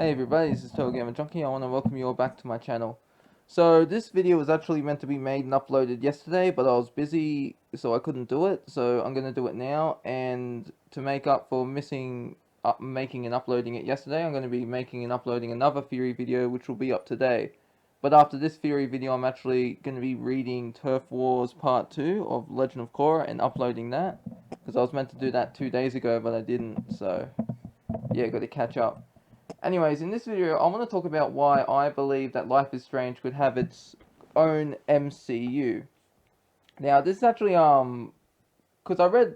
Hey everybody, this is TotalGamerJunkie. I want to welcome you all back to my channel. So this video was actually meant to be made and uploaded yesterday, but I was busy, so I couldn't do it. So I'm going to do it now, and to make up for missing making and uploading it yesterday, I'm going to be making and uploading another theory video, which will be up today. But after this theory video, I'm actually going to be reading Turf Wars Part 2 of Legend of Korra and uploading that, because I was meant to do that 2 days ago, but I didn't, so yeah, got to catch up. Anyways, in this video, I want to talk about why I believe that Life is Strange could have its own MCU. Now, this is actually because I read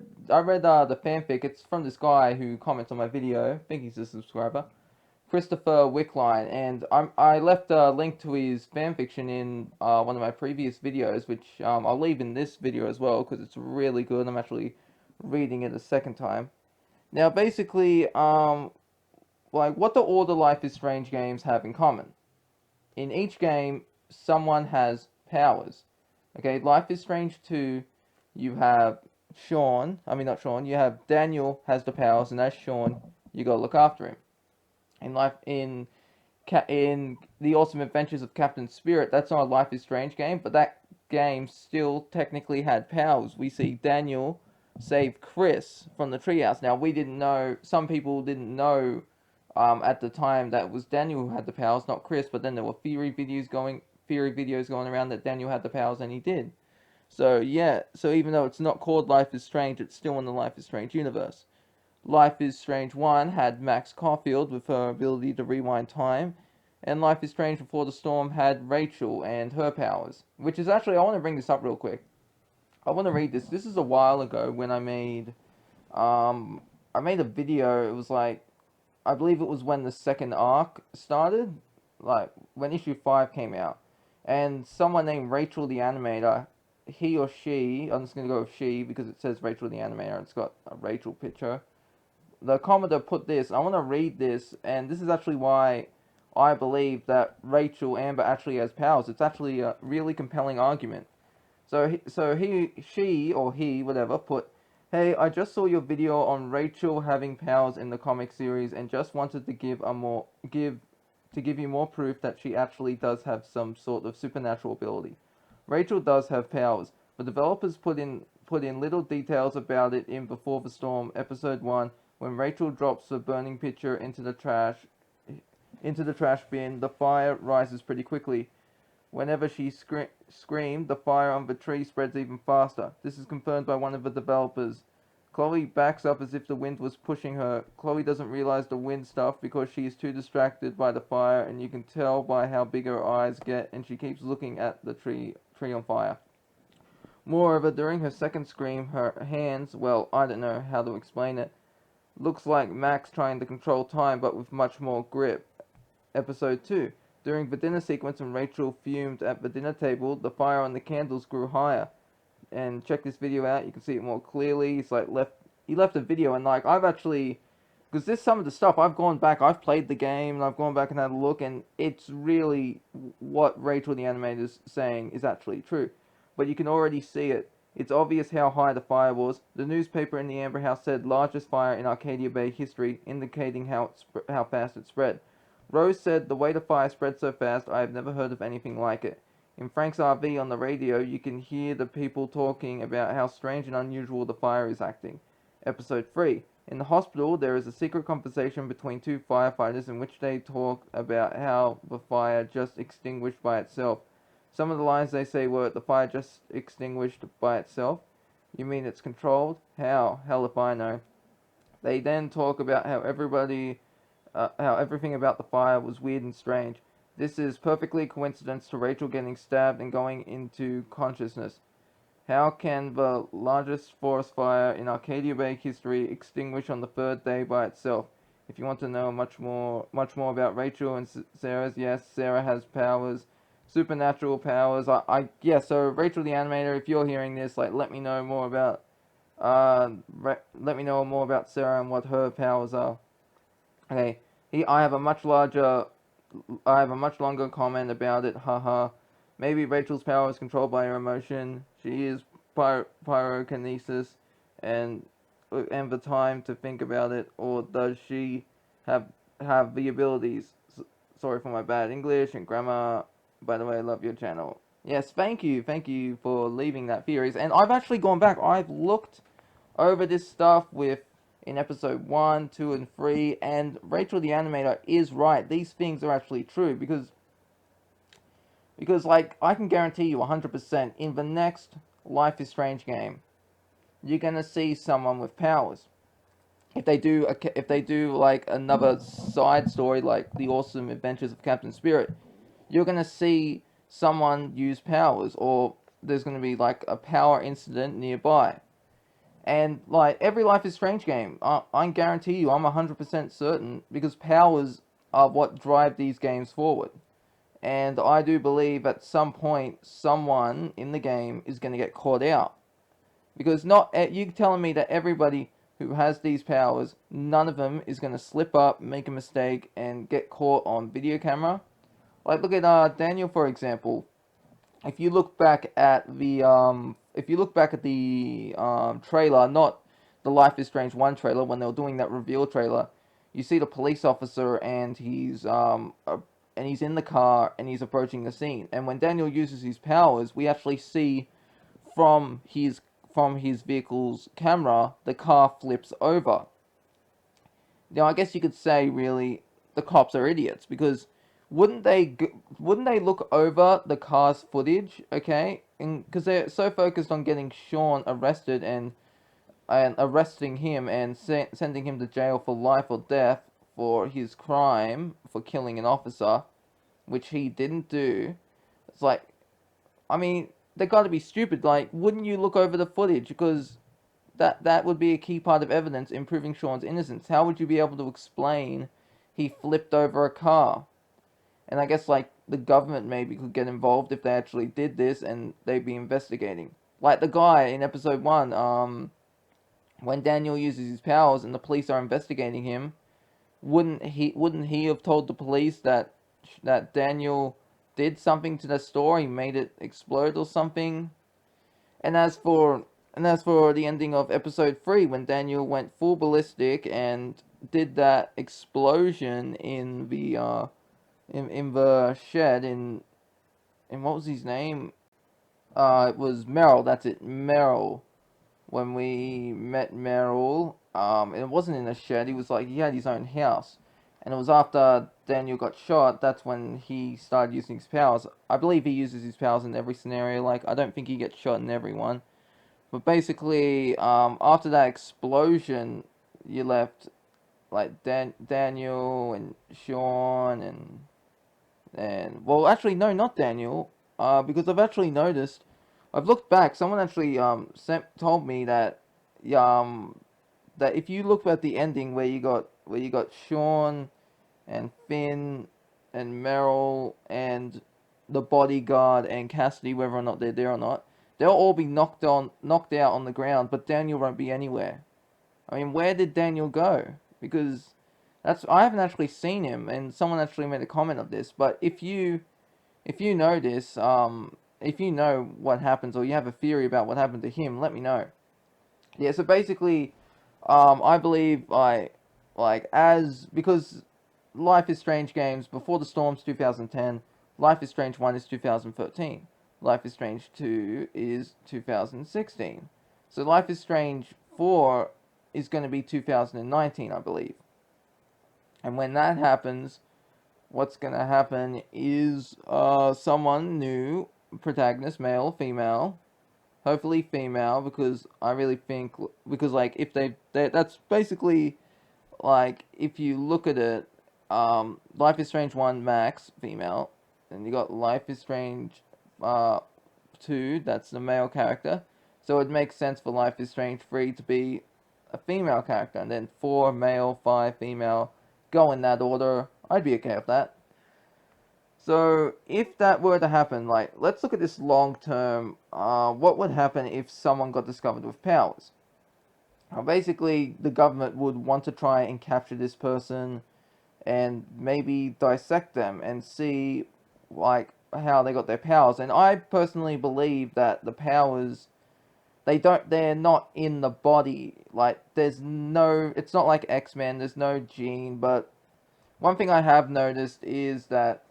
the fanfic. It's from this guy who comments on my video. I think he's a subscriber, Christopher Wickline, and I left a link to his fanfiction in one of my previous videos, which I'll leave in this video as well because it's really good. I'm actually reading it a second time. Now, basically, like, what do all the Life is Strange games have in common? In each game, someone has powers. Okay, Life is Strange 2, you have not Sean, you have Daniel has the powers, and as Sean, you gotta look after him. In the Awesome Adventures of Captain Spirit, that's not a Life is Strange game, but that game still technically had powers. We see Daniel save Chris from the treehouse. Now, we didn't know, some people didn't know at the time that it was Daniel who had the powers, not Chris, but then there were theory videos going around that Daniel had the powers, and he did. So yeah, so even though it's not called Life is Strange, it's still in the Life is Strange universe. Life is Strange 1 had Max Caulfield with her ability to rewind time, and Life is Strange Before the Storm had Rachel and her powers. Which is actually, I want to bring this up real quick. I want to read this. This is a while ago when I made a video. It was like, I believe it was when the second arc started, like when issue 5 came out. And someone named Rachel the Animator, he or she, I'm just going to go with she because it says Rachel the Animator, it's got a Rachel picture. The commenter put this, I want to read this, and this is actually why I believe that Rachel Amber actually has powers. It's actually a really compelling argument. She, or he, whatever, put, "Hey, I just saw your video on Rachel having powers in the comic series and just wanted to give you more proof that she actually does have some sort of supernatural ability. Rachel does have powers, but developers put in little details about it in Before the Storm episode 1 when Rachel drops the burning pitcher into the trash bin. The fire rises pretty quickly. Whenever she screamed, the fire on the tree spreads even faster. This is confirmed by one of the developers. Chloe backs up as if the wind was pushing her. Chloe doesn't realize the wind stuff because she is too distracted by the fire, and you can tell by how big her eyes get, and she keeps looking at the tree on fire. Moreover, during her second scream, her hands, well, I don't know how to explain it, looks like Max trying to control time but with much more grip. Episode 2. During the dinner sequence when Rachel fumed at the dinner table, the fire on the candles grew higher. And check this video out, you can see it more clearly. He left a video, and like, I've actually, because this some of the stuff, I've gone back, I've played the game, and I've gone back and had a look, and it's really what Rachel the Animator is saying is actually true. But you can already see it. It's obvious how high the fire was. The newspaper in the Amber House said largest fire in Arcadia Bay history, indicating how fast it spread. Rose said, "The way the fire spread so fast, I have never heard of anything like it." In Frank's RV on the radio, you can hear the people talking about how strange and unusual the fire is acting. Episode 3. In the hospital, there is a secret conversation between two firefighters in which they talk about how the fire just extinguished by itself. Some of the lines they say were, "The fire just extinguished by itself? You mean it's controlled? How? Hell if I know." They then talk about how everything about the fire was weird and strange. This is perfectly a coincidence to Rachel getting stabbed and going into consciousness. How can the largest forest fire in Arcadia Bay history extinguish on the third day by itself? If you want to know much more about Rachel and Sarah's, yes, Sarah has powers, supernatural powers. So Rachel the Animator, if you're hearing this, like, let me know more about Sarah and what her powers are. Okay, I have a much longer comment about it, haha. Maybe Rachel's power is controlled by her emotion. She is pyrokinesis and the time to think about it, or does she have have the abilities. Sorry for my bad English and grammar. By the way, I love your channel. Yes, thank you for leaving that theories. And I've actually gone back. I've looked over this stuff with in episode 1, 2, and 3, and Rachel the animator is right. These things are actually true because like I can guarantee you 100% in the next Life is Strange game, you're gonna see someone with powers. If they do like another side story like the Awesome Adventures of Captain Spirit, you're gonna see someone use powers, or there's gonna be like a power incident nearby. And like every Life is Strange game, I guarantee you, I'm 100% certain because powers are what drive these games forward. And I do believe at some point someone in the game is going to get caught out. Because not you telling me that everybody who has these powers, none of them is going to slip up, make a mistake, and get caught on video camera. Like look at Daniel for example. If you look back at the trailer, not the Life is Strange 1 trailer, when they were doing that reveal trailer, you see the police officer and he's in the car and he's approaching the scene. And when Daniel uses his powers, we actually see from his vehicle's camera, the car flips over. Now, I guess you could say, really, the cops are idiots because wouldn't they wouldn't they look over the car's footage, okay? And because they're so focused on getting Sean arrested and arresting him and sending him to jail for life or death for his crime for killing an officer, which he didn't do. It's like, I mean, they got to be stupid. Like, wouldn't you look over the footage because that would be a key part of evidence in proving Sean's innocence. How would you be able to explain he flipped over a car? And I guess like the government maybe could get involved if they actually did this and they'd be investigating. Like the guy in episode 1, when Daniel uses his powers and the police are investigating him, wouldn't he have told the police that Daniel did something to the store, he made it explode or something? And as for the ending of episode 3, when Daniel went full ballistic and did that explosion in the shed in what was his name? It was Merrill. That's it, Merrill. When we met Merrill, it wasn't in a shed. He had his own house, and it was after Daniel got shot. That's when he started using his powers. I believe he uses his powers in every scenario. Like I don't think he gets shot in every one. But basically, after that explosion, you left like Daniel and Sean and well, actually no, not Daniel. Because I've actually noticed, I've looked back. Someone actually told me that um that if you look at the ending where you got Sean and Finn and Meryl and the bodyguard and Cassidy, whether or not they're there or not, they'll all be knocked out on the ground, but Daniel won't be anywhere. I mean, where did Daniel go? Because I haven't actually seen him, and someone actually made a comment of this. But if you know this, if you know what happens, or you have a theory about what happened to him, let me know. Yeah, so basically, I believe because Life is Strange games before the Storm's 2010, Life is Strange 1 is 2013, Life is Strange 2 is 2016. So Life is Strange 4 is going to be 2019, I believe. And when that happens, what's going to happen is someone new, protagonist, male, female, hopefully female, because I really think, because like if that's basically like if you look at it, Life is Strange 1 Max female, and you got Life is Strange 2, that's the male character, so it makes sense for Life is Strange 3 to be a female character, and then 4 male, 5 female, go in that order. I'd be okay with that. So if that were to happen, like let's look at this long term. What would happen if someone got discovered with powers? Basically, the government would want to try and capture this person and maybe dissect them and see like how they got their powers. And I personally believe that the powers they're not in the body. Like there's no, it's not like X-Men. There's no gene, but One thing I have noticed is that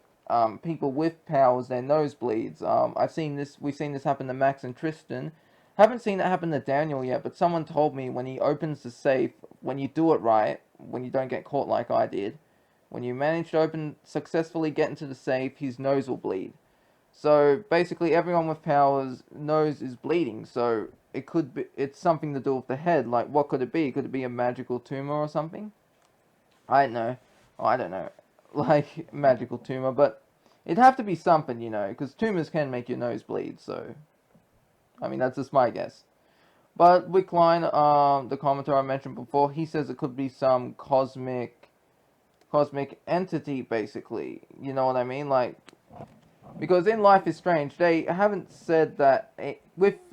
people with powers, their nose bleeds. I've seen this. We've seen this happen to Max and Tristan. Haven't seen it happen to Daniel yet, but someone told me when he opens the safe, when you do it right, when you don't get caught like I did, when you manage to successfully get into the safe, his nose will bleed. So basically, everyone with powers' nose is bleeding. So it could be, it's something to do with the head. Like, what could it be? Could it be a magical tumor or something? I don't know. Oh, I don't know. Like, magical tumor, but it'd have to be something, because tumors can make your nose bleed. So, I mean, that's just my guess. But Wickline, the commenter I mentioned before, he says it could be some cosmic entity, basically. You know what I mean? Like, because in Life is Strange, they haven't said that they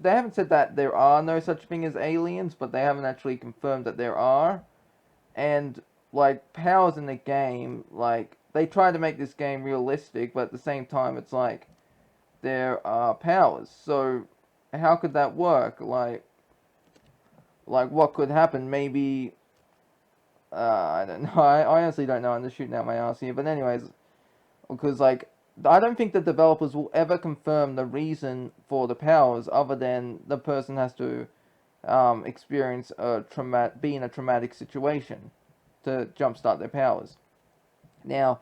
haven't said that there are no such thing as aliens, but they haven't actually confirmed that there are. And like powers in the game, like they try to make this game realistic, but at the same time, it's like there are powers. So how could that work? Like what could happen? Maybe I don't know. I honestly don't know. I'm just shooting out my ass here. But anyways, because like I don't think the developers will ever confirm the reason for the powers, other than the person has to experience be in a traumatic situation to jumpstart their powers. Now,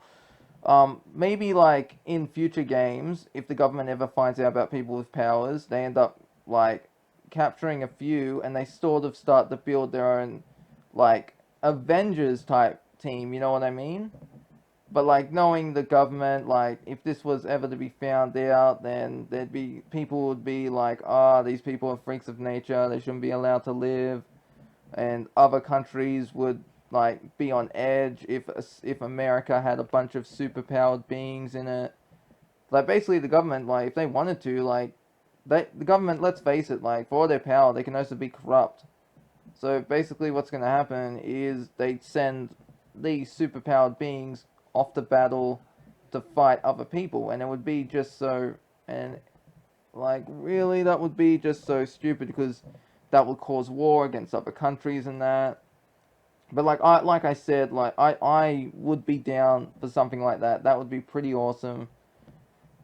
maybe like in future games, if the government ever finds out about people with powers, they end up like capturing a few, and they sort of start to build their own like Avengers type team. You know what I mean? But like knowing the government, like if this was ever to be found out, then there'd be people would be like, these people are freaks of nature. They shouldn't be allowed to live, and other countries would like be on edge if America had a bunch of superpowered beings in it. Like basically, the government, like if they wanted to, like the government, let's face it, like for all their power, they can also be corrupt. So basically, what's going to happen is they send these superpowered beings off to battle to fight other people, and it would be just so, and like really that would be just so stupid, because that would cause war against other countries and that. But like I said, like I would be down for something like that. That would be pretty awesome.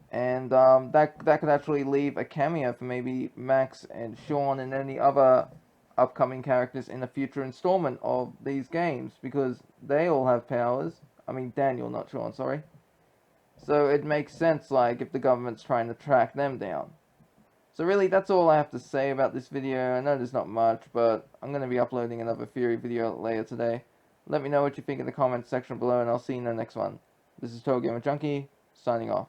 And that could actually leave a cameo for maybe Max and Sean and any other upcoming characters in a future installment of these games, because they all have powers. I mean Daniel, not Sean, sorry. So it makes sense, like, if the government's trying to track them down. So really, that's all I have to say about this video. I know there's not much, but I'm going to be uploading another theory video later today. Let me know what you think in the comments section below, and I'll see you in the next one. This is TotalGamerJunkie, signing off.